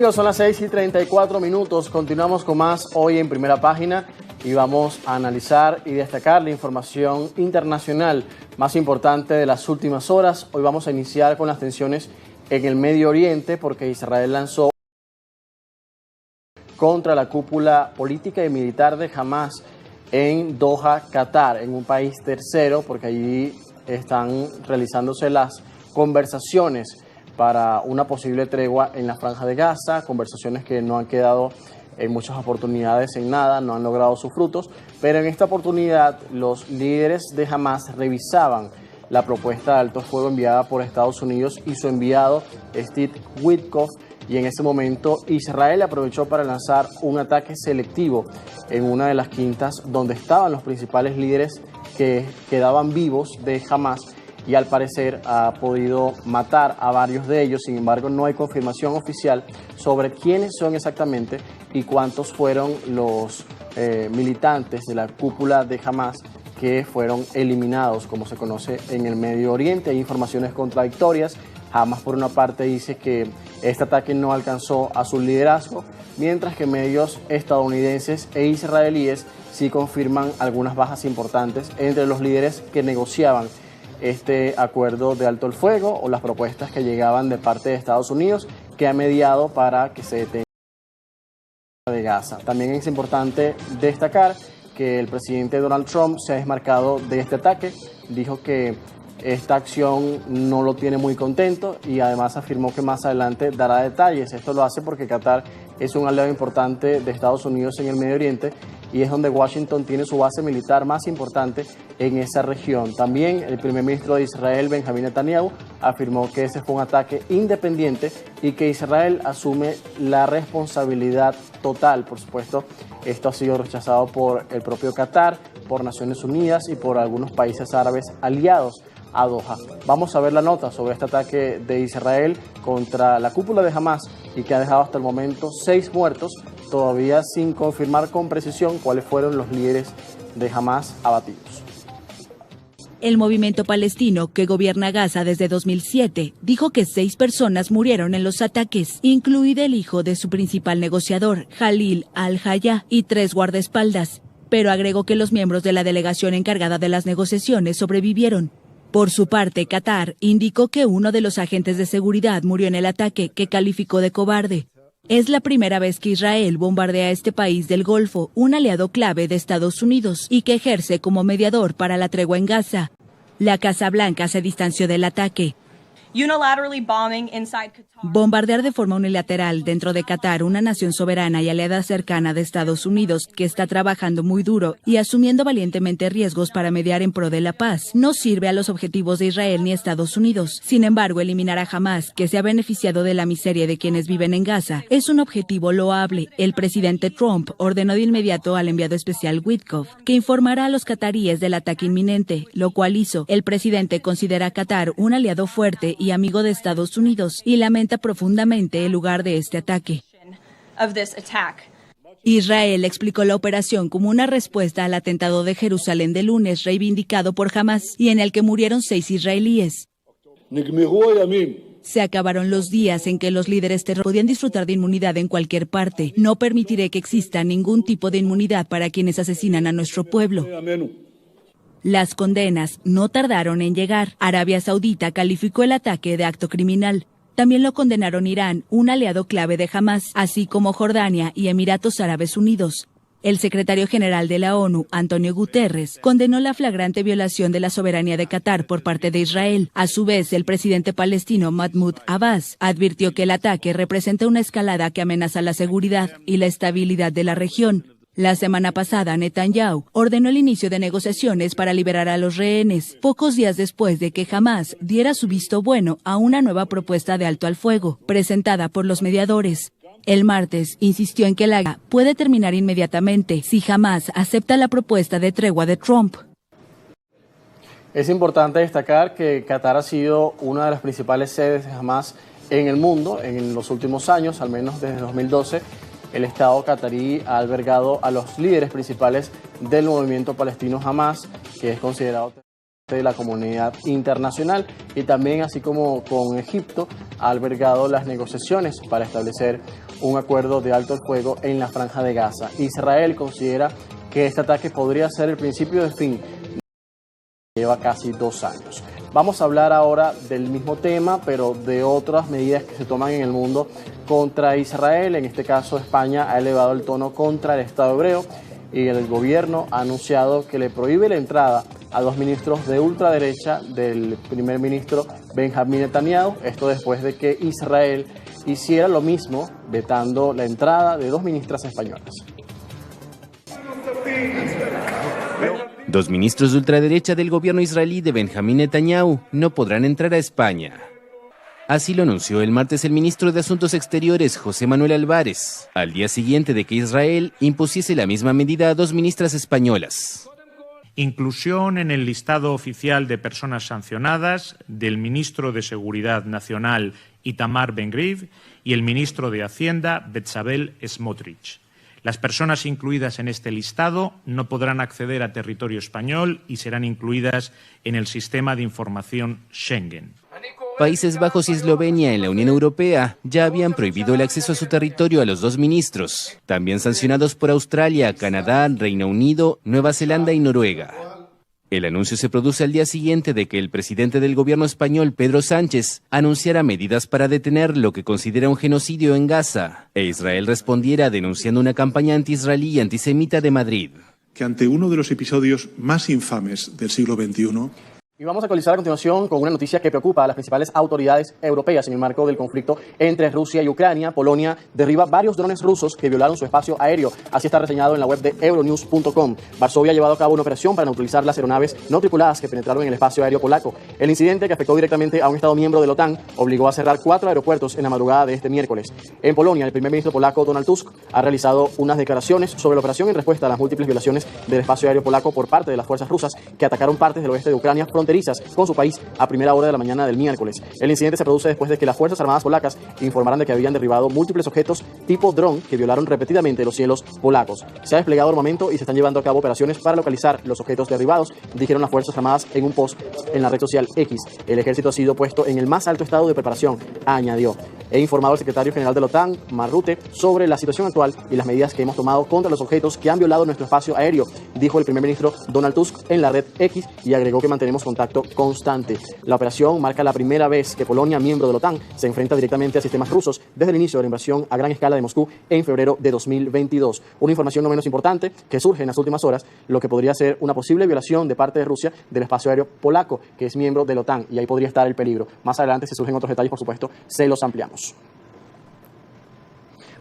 Son las 6:34. Continuamos con más hoy en Primera Página y vamos a analizar y destacar la información internacional más importante de las últimas horas. Hoy vamos a iniciar con las tensiones en el Medio Oriente porque Israel lanzó contra la cúpula política y militar de Hamas en Doha, Qatar, en un país tercero, porque allí están realizándose las conversaciones para una posible tregua en la Franja de Gaza, conversaciones que no han quedado en muchas oportunidades en nada, no han logrado sus frutos, pero en esta oportunidad los líderes de Hamas revisaban la propuesta de alto fuego enviada por Estados Unidos y su enviado Steve Witkoff, y en ese momento Israel aprovechó para lanzar un ataque selectivo en una de las quintas donde estaban los principales líderes que quedaban vivos de Hamas, y al parecer ha podido matar a varios de ellos. Sin embargo, no hay confirmación oficial sobre quiénes son exactamente y cuántos fueron los militantes de la cúpula de Hamas que fueron eliminados, como se conoce en el Medio Oriente. Hay informaciones contradictorias. Hamas, por una parte, dice que este ataque no alcanzó a su liderazgo, mientras que medios estadounidenses e israelíes sí confirman algunas bajas importantes entre los líderes que negociaban este acuerdo de alto el fuego o las propuestas que llegaban de parte de Estados Unidos, que ha mediado para que se detenga de Gaza. También es importante destacar que el presidente Donald Trump se ha desmarcado de este ataque, dijo que esta acción no lo tiene muy contento y además afirmó que más adelante dará detalles. Esto lo hace porque Qatar es un aliado importante de Estados Unidos en el Medio Oriente y es donde Washington tiene su base militar más importante en esa región. También el primer ministro de Israel, Benjamín Netanyahu, afirmó que ese fue un ataque independiente y que Israel asume la responsabilidad total. Por supuesto, esto ha sido rechazado por el propio Qatar, por Naciones Unidas y por algunos países árabes aliados a Doha. Vamos a ver la nota sobre este ataque de Israel contra la cúpula de Hamas y que ha dejado hasta el momento 6 muertos, todavía sin confirmar con precisión cuáles fueron los líderes de Hamas abatidos. El movimiento palestino, que gobierna Gaza desde 2007, dijo que 6 personas murieron en los ataques, incluido el hijo de su principal negociador, Jalil al-Hayya, y 3 guardaespaldas, pero agregó que los miembros de la delegación encargada de las negociaciones sobrevivieron. Por su parte, Qatar indicó que uno de los agentes de seguridad murió en el ataque, que calificó de cobarde. Es la primera vez que Israel bombardea a este país del Golfo, un aliado clave de Estados Unidos, y que ejerce como mediador para la tregua en Gaza. La Casa Blanca se distanció del ataque. Bombardear de forma unilateral dentro de Qatar, una nación soberana y aliada cercana de Estados Unidos, que está trabajando muy duro y asumiendo valientemente riesgos para mediar en pro de la paz, no sirve a los objetivos de Israel ni Estados Unidos. Sin embargo, eliminar a Hamas, que se ha beneficiado de la miseria de quienes viven en Gaza, es un objetivo loable. El presidente Trump ordenó de inmediato al enviado especial Witkoff que informara a los cataríes del ataque inminente, lo cual hizo. El presidente considera a Qatar un aliado fuerte y amigo de Estados Unidos y lamenta profundamente el lugar de este ataque. Israel explicó la operación como una respuesta al atentado de Jerusalén de lunes reivindicado por Hamas y en el que murieron 6 israelíes. Se acabaron los días en que los líderes terroristas podían disfrutar de inmunidad en cualquier parte. No permitiré que exista ningún tipo de inmunidad para quienes asesinan a nuestro pueblo. Las condenas no tardaron en llegar. Arabia Saudita calificó el ataque de acto criminal. También lo condenaron Irán, un aliado clave de Hamas, así como Jordania y Emiratos Árabes Unidos. El secretario general de la ONU, Antonio Guterres, condenó la flagrante violación de la soberanía de Qatar por parte de Israel. A su vez, el presidente palestino Mahmoud Abbas advirtió que el ataque representa una escalada que amenaza la seguridad y la estabilidad de la región. La semana pasada, Netanyahu ordenó el inicio de negociaciones para liberar a los rehenes, pocos días después de que Hamas diera su visto bueno a una nueva propuesta de alto al fuego, presentada por los mediadores. El martes insistió en que la guerra puede terminar inmediatamente si Hamas acepta la propuesta de tregua de Trump. Es importante destacar que Qatar ha sido una de las principales sedes de Hamas en el mundo en los últimos años, al menos desde 2012. El Estado catarí ha albergado a los líderes principales del movimiento palestino Hamas, que es considerado de la comunidad internacional, y también, así como con Egipto, ha albergado las negociaciones para establecer un acuerdo de alto el fuego en la Franja de Gaza. Israel considera que este ataque podría ser el principio del fin. Lleva casi 2 años. Vamos a hablar ahora del mismo tema, pero de otras medidas que se toman en el mundo contra Israel. En este caso, España ha elevado el tono contra el Estado hebreo y el gobierno ha anunciado que le prohíbe la entrada a 2 ministros de ultraderecha del primer ministro Benjamín Netanyahu. Esto después de que Israel hiciera lo mismo, vetando la entrada de 2 ministras españolas. 2 ministros de ultraderecha del gobierno israelí de Benjamín Netanyahu no podrán entrar a España. Así lo anunció el martes el ministro de Asuntos Exteriores, José Manuel Álvarez, al día siguiente de que Israel impusiese la misma medida a 2 ministras españolas. Inclusión en el listado oficial de personas sancionadas del ministro de Seguridad Nacional Itamar Ben-Gvir y el ministro de Hacienda Bezalel Smotrich. Las personas incluidas en este listado no podrán acceder a territorio español y serán incluidas en el sistema de información Schengen. Países Bajos y Eslovenia en la Unión Europea ya habían prohibido el acceso a su territorio a los 2 ministros, también sancionados por Australia, Canadá, Reino Unido, Nueva Zelanda y Noruega. El anuncio se produce al día siguiente de que el presidente del gobierno español, Pedro Sánchez, anunciara medidas para detener lo que considera un genocidio en Gaza, e Israel respondiera denunciando una campaña anti-israelí y antisemita de Madrid. Que ante uno de los episodios más infames del siglo XXI... Y vamos a actualizar a continuación con una noticia que preocupa a las principales autoridades europeas en el marco del conflicto entre Rusia y Ucrania. Polonia derriba varios drones rusos que violaron su espacio aéreo. Así está reseñado en la web de euronews.com. Varsovia ha llevado a cabo una operación para neutralizar las aeronaves no tripuladas que penetraron en el espacio aéreo polaco. El incidente, que afectó directamente a un Estado miembro de la OTAN, obligó a cerrar 4 aeropuertos en la madrugada de este miércoles. En Polonia, el primer ministro polaco, Donald Tusk, ha realizado unas declaraciones sobre la operación en respuesta a las múltiples violaciones del espacio aéreo polaco por parte de las fuerzas rusas que atacaron partes del oeste de Ucrania fronterizas con su país a primera hora de la mañana del miércoles. El incidente se produce después de que las Fuerzas Armadas polacas informaran de que habían derribado múltiples objetos tipo dron que violaron repetidamente los cielos polacos. Se ha desplegado armamento y se están llevando a cabo operaciones para localizar los objetos derribados, dijeron las Fuerzas Armadas en un post en la red social X. El ejército ha sido puesto en el más alto estado de preparación, añadió. He informado al secretario general de la OTAN, Mark Rutte, sobre la situación actual y las medidas que hemos tomado contra los objetos que han violado nuestro espacio aéreo, dijo el primer ministro Donald Tusk en la red X, y agregó que mantenemos contacto constante. La operación marca la primera vez que Polonia, miembro de la OTAN, se enfrenta directamente a sistemas rusos desde el inicio de la invasión a gran escala de Moscú en febrero de 2022. Una información no menos importante que surge en las últimas horas, lo que podría ser una posible violación de parte de Rusia del espacio aéreo polaco, que es miembro de la OTAN, y ahí podría estar el peligro. Más adelante, si surgen otros detalles, por supuesto, se los ampliamos.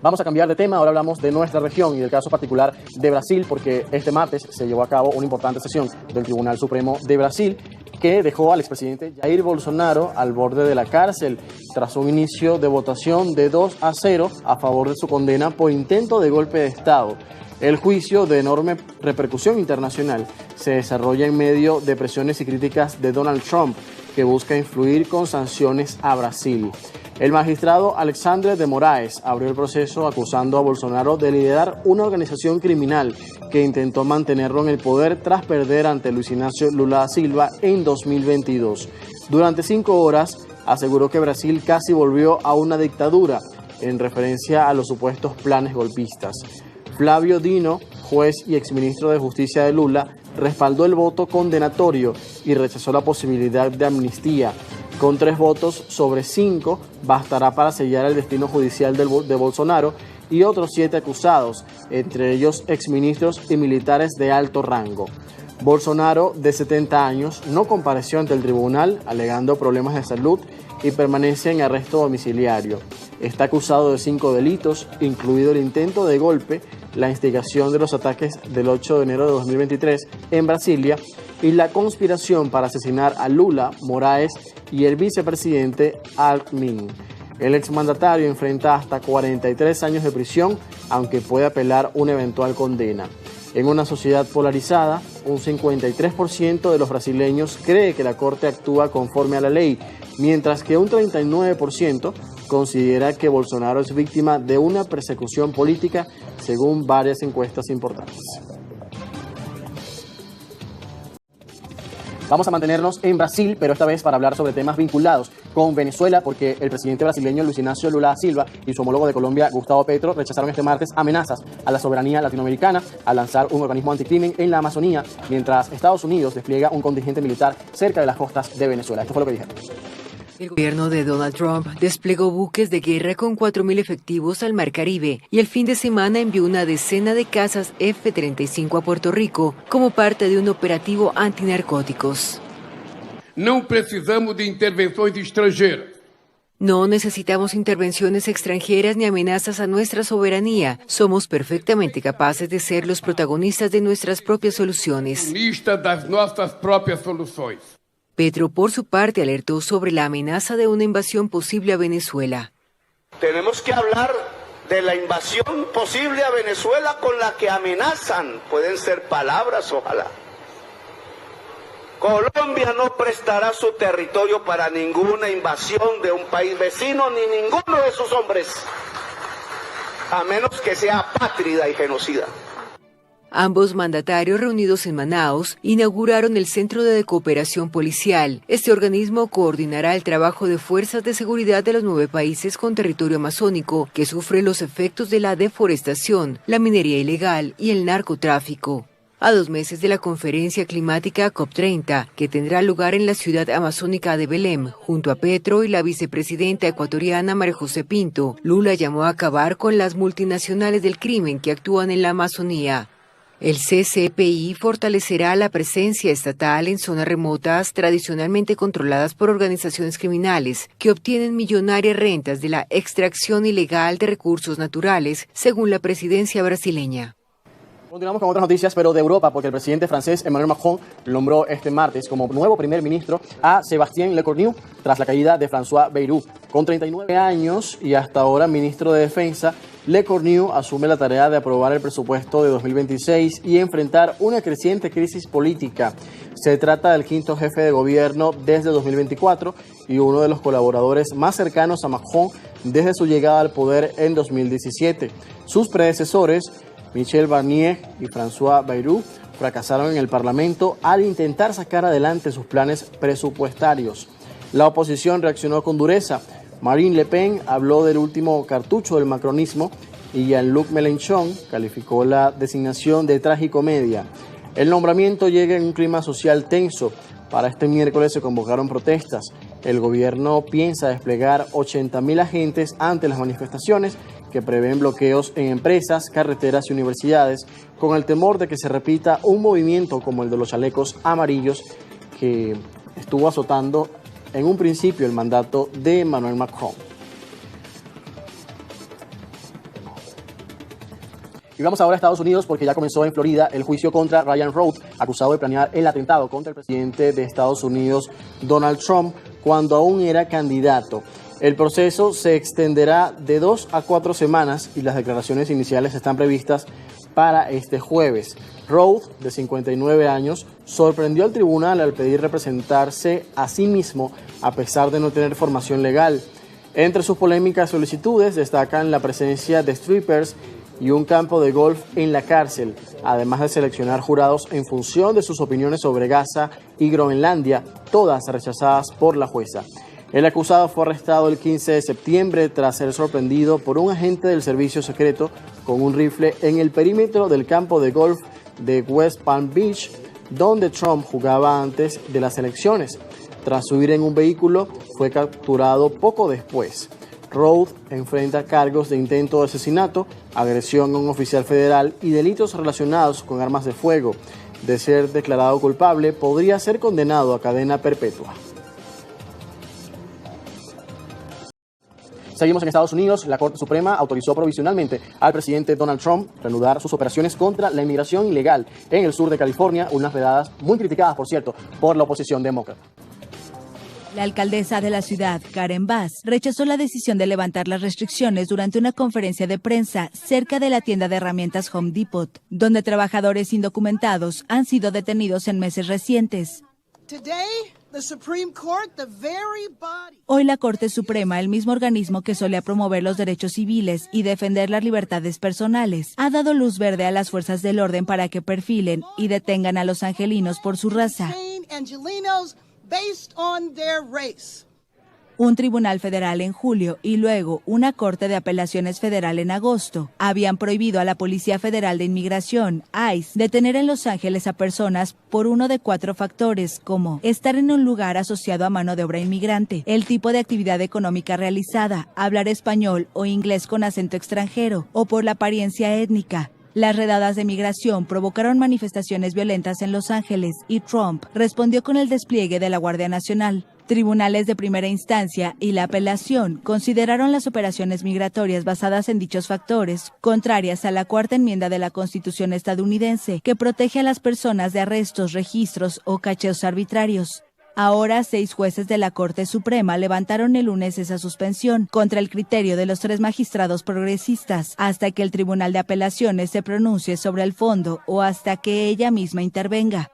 Vamos a cambiar de tema, ahora hablamos de nuestra región y del caso particular de Brasil, porque este martes se llevó a cabo una importante sesión del Tribunal Supremo de Brasil que dejó al expresidente Jair Bolsonaro al borde de la cárcel tras un inicio de votación de 2-0 a favor de su condena por intento de golpe de Estado. El juicio, de enorme repercusión internacional, se desarrolla en medio de presiones y críticas de Donald Trump, que busca influir con sanciones a Brasil. El magistrado Alexandre de Moraes abrió el proceso acusando a Bolsonaro de liderar una organización criminal que intentó mantenerlo en el poder tras perder ante Luis Ignacio Lula da Silva en 2022. Durante 5 horas aseguró que Brasil casi volvió a una dictadura, en referencia a los supuestos planes golpistas. Flávio Dino, juez y exministro de Justicia de Lula, respaldó el voto condenatorio y rechazó la posibilidad de amnistía. Con 3 votos sobre 5 bastará para sellar el destino judicial de Bolsonaro y otros 7 acusados, entre ellos exministros y militares de alto rango. Bolsonaro, de 70 años, no compareció ante el tribunal alegando problemas de salud y permanece en arresto domiciliario. Está acusado de 5 delitos, incluido el intento de golpe, la instigación de los ataques del 8 de enero de 2023 en Brasilia y la conspiración para asesinar a Lula, Moraes y el vicepresidente Alckmin. El exmandatario enfrenta hasta 43 años de prisión, aunque puede apelar una eventual condena. En una sociedad polarizada, un 53% de los brasileños cree que la Corte actúa conforme a la ley, mientras que un 39% considera que Bolsonaro es víctima de una persecución política, según varias encuestas importantes. Vamos a mantenernos en Brasil, pero esta vez para hablar sobre temas vinculados con Venezuela, porque el presidente brasileño Luis Ignacio Lula da Silva y su homólogo de Colombia, Gustavo Petro, rechazaron este martes amenazas a la soberanía latinoamericana al lanzar un organismo anticrimen en la Amazonía, mientras Estados Unidos despliega un contingente militar cerca de las costas de Venezuela. Esto fue lo que dijeron. El gobierno de Donald Trump desplegó buques de guerra con 4.000 efectivos al Mar Caribe y el fin de semana envió una decena de cazas F-35 a Puerto Rico como parte de un operativo antinarcóticos. No precisamos de intervenciones extranjeras. No necesitamos intervenciones extranjeras ni amenazas a nuestra soberanía. Somos perfectamente capaces de ser los protagonistas de nuestras propias soluciones. Lista das nossas próprias soluções. Petro, por su parte, alertó sobre la amenaza de una invasión posible a Venezuela. Tenemos que hablar de la invasión posible a Venezuela con la que amenazan. Pueden ser palabras, ojalá. Colombia no prestará su territorio para ninguna invasión de un país vecino ni ninguno de sus hombres, a menos que sea apátrida y genocida. Ambos mandatarios reunidos en Manaos inauguraron el Centro de Cooperación Policial. Este organismo coordinará el trabajo de fuerzas de seguridad de los 9 países con territorio amazónico que sufren los efectos de la deforestación, la minería ilegal y el narcotráfico. A 2 meses de la conferencia climática COP30, que tendrá lugar en la ciudad amazónica de Belém, junto a Petro y la vicepresidenta ecuatoriana María José Pinto, Lula llamó a acabar con las multinacionales del crimen que actúan en la Amazonía. El CCPI fortalecerá la presencia estatal en zonas remotas tradicionalmente controladas por organizaciones criminales que obtienen millonarias rentas de la extracción ilegal de recursos naturales, según la presidencia brasileña. Continuamos con otras noticias, pero de Europa, porque el presidente francés Emmanuel Macron nombró este martes como nuevo primer ministro a Sébastien Lecornu tras la caída de François Bayrou. Con 39 años y hasta ahora ministro de Defensa, Lecornu asume la tarea de aprobar el presupuesto de 2026 y enfrentar una creciente crisis política. Se trata del 5º jefe de gobierno desde 2024 y uno de los colaboradores más cercanos a Macron desde su llegada al poder en 2017. Sus predecesores, Michel Barnier y François Bayrou, fracasaron en el Parlamento al intentar sacar adelante sus planes presupuestarios. La oposición reaccionó con dureza. Marine Le Pen habló del último cartucho del macronismo y Jean-Luc Mélenchon calificó la designación de tragicomedia. El nombramiento llega en un clima social tenso. Para este miércoles se convocaron protestas. El gobierno piensa desplegar 80.000 agentes ante las manifestaciones que prevén bloqueos en empresas, carreteras y universidades, con el temor de que se repita un movimiento como el de los chalecos amarillos que estuvo azotando en un principio el mandato de Emmanuel Macron. Y vamos ahora a Estados Unidos porque ya comenzó en Florida el juicio contra Ryan Roth, acusado de planear el atentado contra el presidente de Estados Unidos, Donald Trump, cuando aún era candidato. El proceso se extenderá de 2 a 4 semanas y las declaraciones iniciales están previstas para este jueves. Roth, de 59 años, sorprendió al tribunal al pedir representarse a sí mismo a pesar de no tener formación legal. Entre sus polémicas solicitudes destacan la presencia de strippers y un campo de golf en la cárcel, además de seleccionar jurados en función de sus opiniones sobre Gaza y Groenlandia, todas rechazadas por la jueza. El acusado fue arrestado el 15 de septiembre tras ser sorprendido por un agente del servicio secreto con un rifle en el perímetro del campo de golf de West Palm Beach, donde Trump jugaba antes de las elecciones. Tras huir en un vehículo, fue capturado poco después. Roth enfrenta cargos de intento de asesinato, agresión a un oficial federal y delitos relacionados con armas de fuego. De ser declarado culpable, podría ser condenado a cadena perpetua. Seguimos en Estados Unidos. La Corte Suprema autorizó provisionalmente al presidente Donald Trump reanudar sus operaciones contra la inmigración ilegal en el sur de California, unas redadas muy criticadas, por cierto, por la oposición demócrata. La alcaldesa de la ciudad, Karen Bass, rechazó la decisión de levantar las restricciones durante una conferencia de prensa cerca de la tienda de herramientas Home Depot, donde trabajadores indocumentados han sido detenidos en meses recientes. Hoy la Corte Suprema, el mismo organismo que solía promover los derechos civiles y defender las libertades personales, ha dado luz verde a las fuerzas del orden para que perfilen y detengan a los angelinos por su raza. treating Angelenos based on their race. Un tribunal federal en julio y luego una corte de apelaciones federal en agosto habían prohibido a la Policía Federal de Inmigración, ICE, detener en Los Ángeles a personas por uno de 4 factores, como estar en un lugar asociado a mano de obra inmigrante, el tipo de actividad económica realizada, hablar español o inglés con acento extranjero, o por la apariencia étnica. Las redadas de migración provocaron manifestaciones violentas en Los Ángeles y Trump respondió con el despliegue de la Guardia Nacional. Tribunales de primera instancia y la apelación consideraron las operaciones migratorias basadas en dichos factores contrarias a la Cuarta Enmienda de la Constitución estadounidense, que protege a las personas de arrestos, registros o cacheos arbitrarios. Ahora, 6 jueces de la Corte Suprema levantaron el lunes esa suspensión contra el criterio de los 3 magistrados progresistas, hasta que el Tribunal de Apelaciones se pronuncie sobre el fondo o hasta que ella misma intervenga.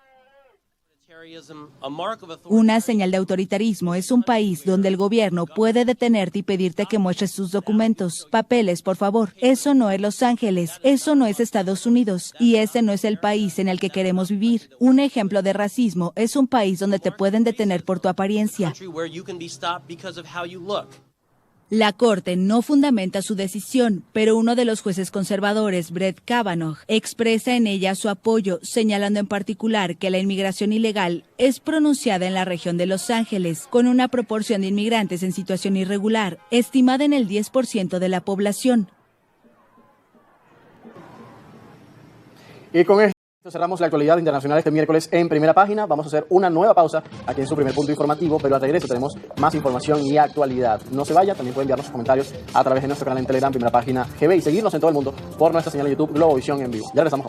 Una señal de autoritarismo es un país donde el gobierno puede detenerte y pedirte que muestres tus documentos. Papeles, por favor. Eso no es Los Ángeles, eso no es Estados Unidos, y ese no es el país en el que queremos vivir. Un ejemplo de racismo es un país donde te pueden detener por tu apariencia. La Corte no fundamenta su decisión, pero uno de los jueces conservadores, Brett Kavanaugh, expresa en ella su apoyo, señalando en particular que la inmigración ilegal es pronunciada en la región de Los Ángeles, con una proporción de inmigrantes en situación irregular, estimada en el 10% de la población. Y con esto cerramos la actualidad internacional este miércoles en Primera Página. Vamos a hacer una nueva pausa aquí en su primer punto informativo, pero al regreso tenemos más información y actualidad. No se vaya, también pueden enviarnos sus comentarios a través de nuestro canal en Telegram, Primera Página GB, y seguirnos en todo el mundo por nuestra señal de YouTube Globovisión en vivo. Ya regresamos.